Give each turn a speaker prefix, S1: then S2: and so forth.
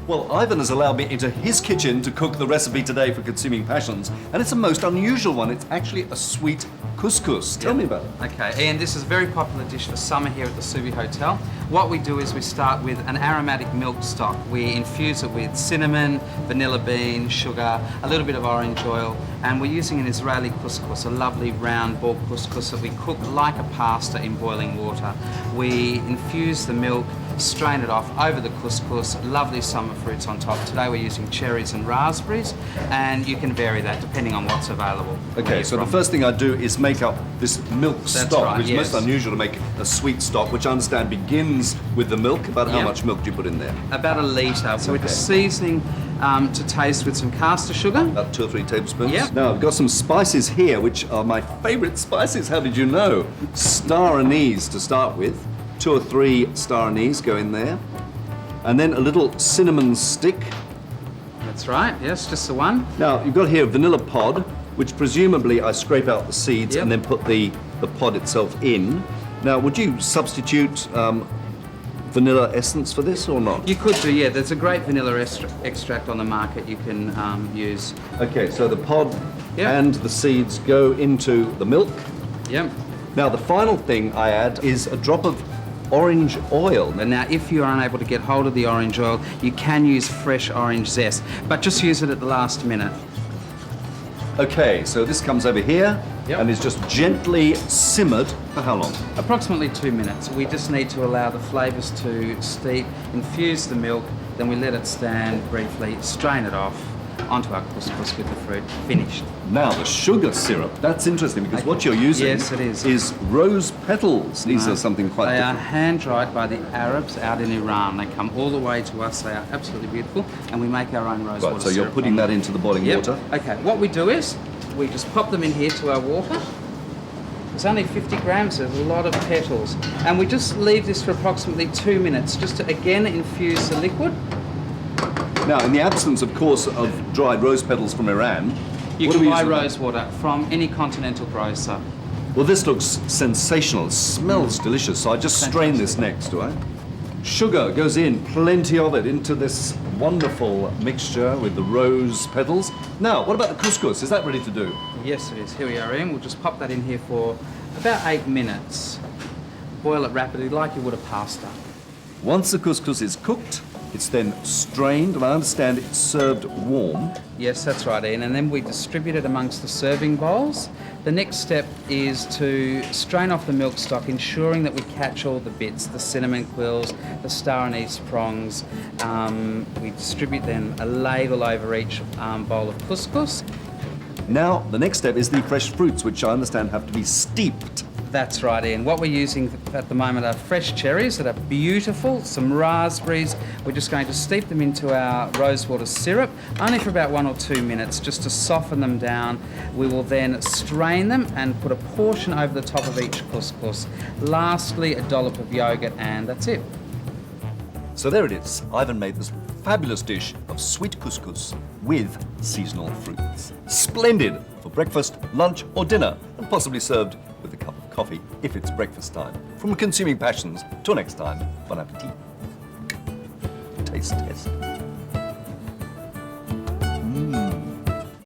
S1: Well, Ivan has allowed me into his kitchen to cook the recipe today for Consuming Passions, and it's a most unusual one. It's actually a sweet couscous. Tell me about it.
S2: Okay, Ian, this is a very popular dish for summer here at the Subiaco Hotel. What we do is we start with an aromatic milk stock. We infuse it with cinnamon, vanilla bean, sugar, a little bit of orange oil, and we're using an Israeli couscous, a lovely round ball couscous that we cook like a pasta in boiling water. We infuse the milk, strain it off over the couscous, lovely summer fruits on top. Today we're using cherries and raspberries, and you can vary that depending on what's available.
S1: Okay, so the first thing I do is make up this milk stock, which is most unusual to make a sweet stock, which I understand begins with the milk. About how much milk do you put in there?
S2: About a litre. So we're just seasoning to taste with some caster sugar.
S1: About 2 or 3 tablespoons.
S2: Yep.
S1: Now, I've got some spices here, which are my favourite spices. How did you know? Star anise to start with. 2 or 3 star anise go in there. And then a little cinnamon stick.
S2: That's right, yes, just the one.
S1: Now, you've got here vanilla pod, which presumably I scrape out the seeds and then put the pod itself in. Now, would you substitute vanilla essence for this or not?
S2: You could do, yeah. There's a great vanilla extract on the market you can use.
S1: Okay, so the pod and the seeds go into the milk.
S2: Yep.
S1: Now, the final thing I add is a drop of orange oil.
S2: And now, if you're unable to get hold of the orange oil, you can use fresh orange zest, but just use it at the last minute.
S1: Okay, so this comes over here and is just gently simmered for how long?
S2: Approximately 2 minutes. We just need to allow the flavours to steep, infuse the milk, then we let it stand briefly, strain it off onto our couscous with the fruit, finished.
S1: Now the sugar syrup, that's interesting because what you're using is rose petals. These are something quite different.
S2: They are hand-dried by the Arabs out in Iran. They come all the way to us. They are absolutely beautiful, and we make our own rose water
S1: so you're
S2: syrup
S1: putting that into the boiling water?
S2: Okay, what we do is we just pop them in here to our water. It's only 50 grams, there's a lot of petals. And we just leave this for approximately 2 minutes just to again infuse the liquid.
S1: Now, in the absence, of course, of dried rose petals from Iran,
S2: you can buy rose water from any continental grocer.
S1: Well, this looks sensational. It smells delicious. So I just strain this next, do I? Sugar goes in, plenty of it, into this wonderful mixture with the rose petals. Now, what about the couscous? Is that ready to do?
S2: Yes, it is. Here we are, Ian. We'll just pop that in here for about 8 minutes. Boil it rapidly like you would a pasta.
S1: Once the couscous is cooked, it's then strained, and I understand it's served warm.
S2: Yes, that's right, Ian. And then we distribute it amongst the serving bowls. The next step is to strain off the milk stock, ensuring that we catch all the bits, the cinnamon quills, the star anise prongs. We distribute then a ladle over each bowl of couscous.
S1: Now, the next step is the fresh fruits, which I understand have to be steeped.
S2: That's right, Ian. What we're using at the moment are fresh cherries that are beautiful, some raspberries. We're just going to steep them into our rosewater syrup, only for about 1 or 2 minutes, just to soften them down. We will then strain them and put a portion over the top of each couscous. Lastly, a dollop of yogurt, and that's it.
S1: So there it is. Ivan made this fabulous dish of sweet couscous with seasonal fruits. Splendid for breakfast, lunch, or dinner, and possibly served with a cup of coffee if it's breakfast time. From Consuming Passions, till next time, bon appetit. Taste test.